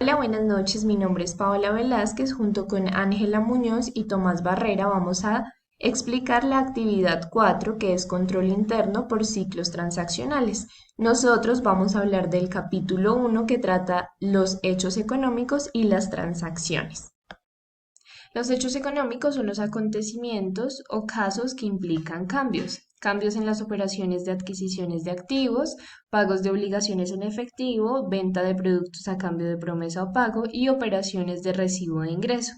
Hola, buenas noches. Mi nombre es Paola Velázquez. Junto con Ángela Muñoz y Tomás Barrera vamos a explicar la actividad 4, que es control interno por ciclos transaccionales. Nosotros vamos a hablar del capítulo 1, que trata los hechos económicos y las transacciones. Los hechos económicos son los acontecimientos o casos que implican cambios en las operaciones de adquisiciones de activos, pagos de obligaciones en efectivo, venta de productos a cambio de promesa o pago y operaciones de recibo de ingreso.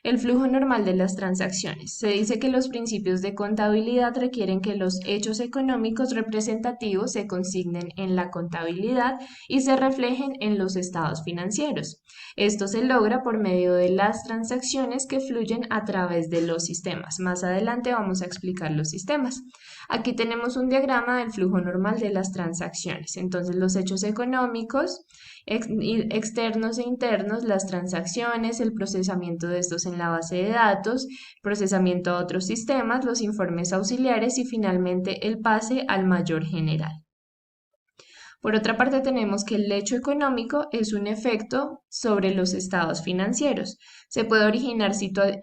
El flujo normal de las transacciones. Se dice que los principios de contabilidad requieren que los hechos económicos representativos se consignen en la contabilidad y se reflejen en los estados financieros. Esto se logra por medio de las transacciones que fluyen a través de los sistemas. Más adelante vamos a explicar los sistemas. Aquí tenemos un diagrama del flujo normal de las transacciones. Entonces, los hechos económicos externos e internos, las transacciones, el procesamiento de estos en la base de datos, procesamiento a otros sistemas, los informes auxiliares y finalmente el pase al mayor general. Por otra parte, tenemos que el hecho económico es un efecto sobre los estados financieros. Se puede originar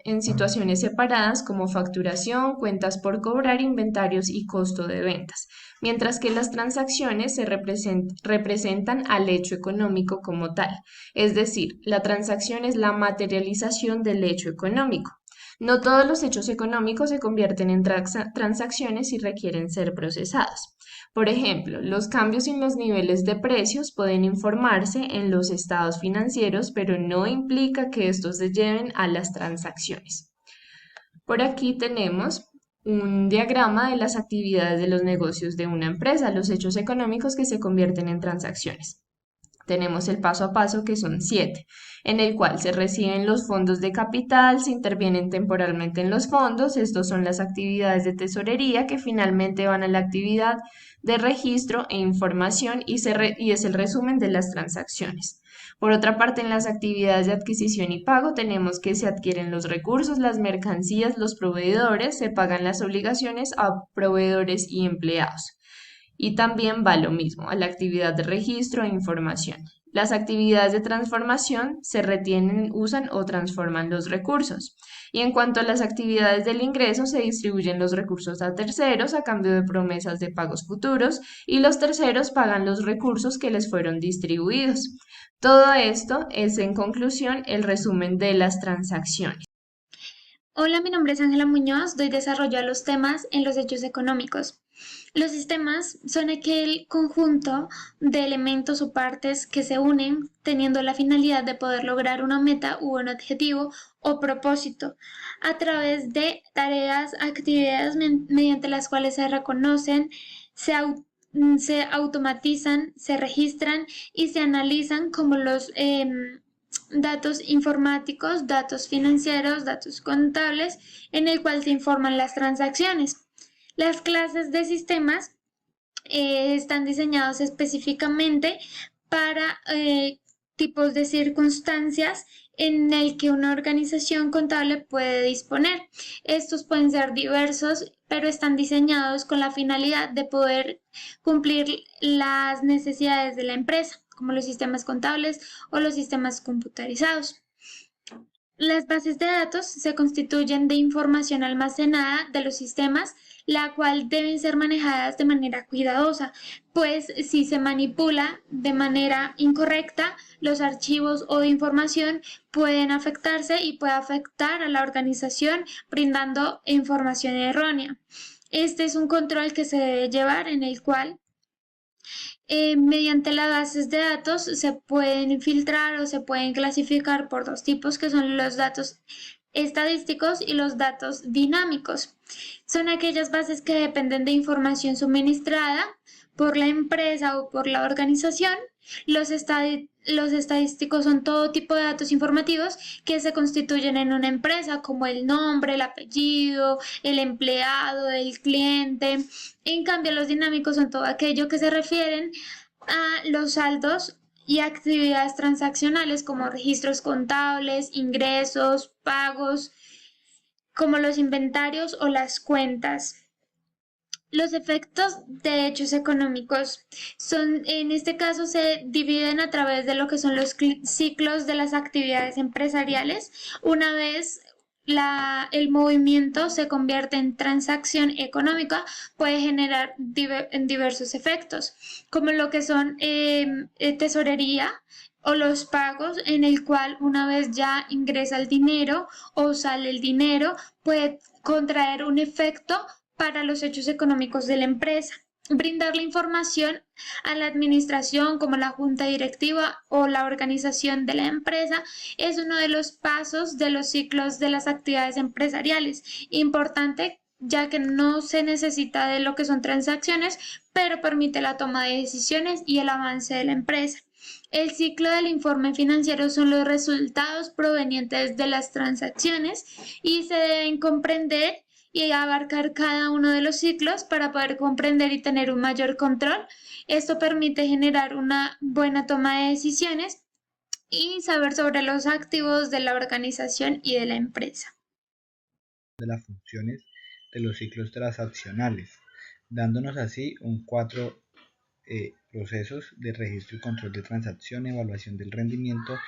en situaciones separadas como facturación, cuentas por cobrar, inventarios y costo de ventas, mientras que las transacciones se representan al hecho económico como tal. Es decir, la transacción es la materialización del hecho económico. No todos los hechos económicos se convierten en transacciones y requieren ser procesados. Por ejemplo, los cambios en los niveles de precios pueden informarse en los estados financieros, pero no implica que estos se lleven a las transacciones. Por aquí tenemos un diagrama de las actividades de los negocios de una empresa, los hechos económicos que se convierten en transacciones. Tenemos el paso a paso, que son 7, en el cual se reciben los fondos de capital, se intervienen temporalmente en los fondos. Estos son las actividades de tesorería que finalmente van a la actividad de registro e información y es el resumen de las transacciones. Por otra parte, en las actividades de adquisición y pago tenemos que se adquieren los recursos, las mercancías, los proveedores, se pagan las obligaciones a proveedores y empleados. Y también va lo mismo a la actividad de registro e información. Las actividades de transformación se retienen, usan o transforman los recursos. Y en cuanto a las actividades del ingreso, se distribuyen los recursos a terceros a cambio de promesas de pagos futuros y los terceros pagan los recursos que les fueron distribuidos. Todo esto es, en conclusión, el resumen de las transacciones. Hola, mi nombre es Ángela Muñoz, doy desarrollo a los temas en los hechos económicos. Los sistemas son aquel conjunto de elementos o partes que se unen teniendo la finalidad de poder lograr una meta u un objetivo o propósito a través de tareas, actividades mediante las cuales se reconocen, se, se automatizan, se registran y se analizan como los datos informáticos, datos financieros, datos contables, en el cual se informan las transacciones. Las clases de sistemas están diseñados específicamente para tipos de circunstancias en el que una organización contable puede disponer. Estos pueden ser diversos, pero están diseñados con la finalidad de poder cumplir las necesidades de la empresa, como los sistemas contables o los sistemas computarizados. Las bases de datos se constituyen de información almacenada de los sistemas, la cual deben ser manejadas de manera cuidadosa, pues si se manipula de manera incorrecta, los archivos o de información pueden afectarse y puede afectar a la organización brindando información errónea. Este es un control que se debe llevar en el cual mediante las bases de datos se pueden filtrar o se pueden clasificar por dos tipos, que son los datos estadísticos y los datos dinámicos. Son aquellas bases que dependen de información suministrada por la empresa o por la organización. Los estadísticos son todo tipo de datos informativos que se constituyen en una empresa, como el nombre, el apellido, el empleado, el cliente. En cambio, los dinámicos son todo aquello que se refieren a los saldos y actividades transaccionales como registros contables, ingresos, pagos, como los inventarios o las cuentas. Los efectos de hechos económicos son, en este caso, se dividen a través de lo que son los ciclos de las actividades empresariales. Una vez el movimiento se convierte en transacción económica, puede generar diversos efectos, como lo que son tesorería o los pagos, en el cual una vez ya ingresa el dinero o sale el dinero, puede contraer un efecto para los hechos económicos de la empresa. Brindar la información a la administración como la junta directiva o la organización de la empresa es uno de los pasos de los ciclos de las actividades empresariales. Importante, ya que no se necesita de lo que son transacciones, pero permite la toma de decisiones y el avance de la empresa. El ciclo del informe financiero son los resultados provenientes de las transacciones y se deben comprender y abarcar cada uno de los ciclos para poder comprender y tener un mayor control. Esto permite generar una buena toma de decisiones y saber sobre los activos de la organización y de la empresa. De las funciones de los ciclos transaccionales, dándonos así un cuatro procesos de registro y control de transacción, evaluación del rendimiento,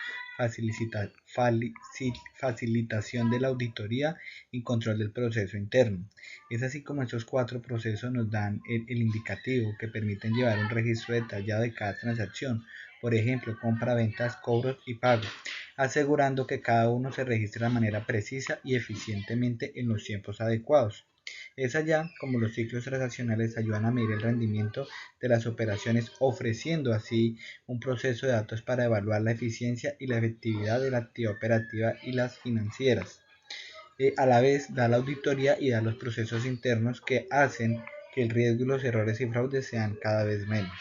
facilitación de la auditoría y control del proceso interno. Es así como estos cuatro procesos nos dan el indicativo que permiten llevar un registro detallado de cada transacción, por ejemplo, compra, ventas, cobros y pagos, asegurando que cada uno se registre de manera precisa y eficientemente en los tiempos adecuados. Es allá como los ciclos transaccionales ayudan a medir el rendimiento de las operaciones, ofreciendo así un proceso de datos para evaluar la eficiencia y la efectividad de la actividad operativa y las financieras. A la vez da la auditoría y da los procesos internos que hacen que el riesgo y los errores y fraudes sean cada vez menos.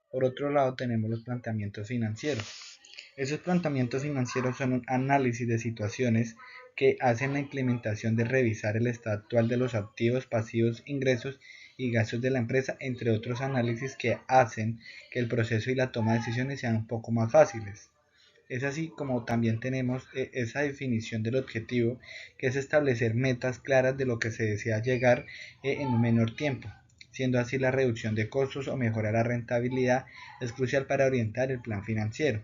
Por otro lado tenemos los planteamientos financieros. Esos planteamientos financieros son un análisis de situaciones que hacen la implementación de revisar el estado actual de los activos, pasivos, ingresos y gastos de la empresa, entre otros análisis que hacen que el proceso y la toma de decisiones sean un poco más fáciles. Es así como también tenemos esa definición del objetivo, que es establecer metas claras de lo que se desea llegar en un menor tiempo. Siendo así la reducción de costos o mejorar la rentabilidad es crucial para orientar el plan financiero.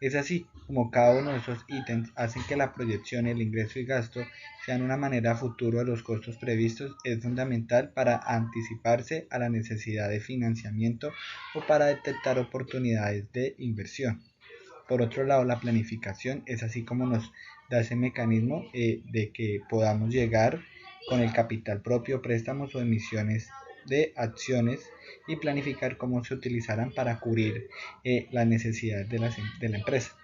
Es así como cada uno de esos ítems hacen que la proyección, el ingreso y gasto sean una manera futuro de los costos previstos. Es fundamental para anticiparse a la necesidad de financiamiento o para detectar oportunidades de inversión. Por otro lado, la planificación es así como nos da ese mecanismo de que podamos llegar con el capital propio, préstamos o emisiones de acciones y planificar cómo se utilizarán para cubrir las necesidades de la empresa.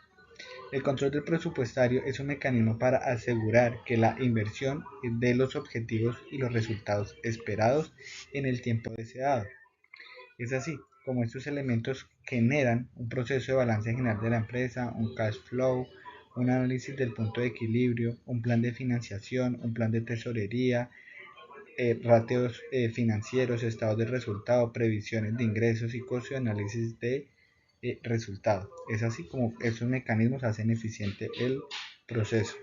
El control del presupuestario es un mecanismo para asegurar que la inversión dé los objetivos y los resultados esperados en el tiempo deseado. Es así como estos elementos generan un proceso de balance general de la empresa, un cash flow, un análisis del punto de equilibrio, un plan de financiación, un plan de tesorería, rateos financieros, estados de resultado, previsiones de ingresos y costos y análisis de resultado. Es así como estos mecanismos hacen eficiente el proceso.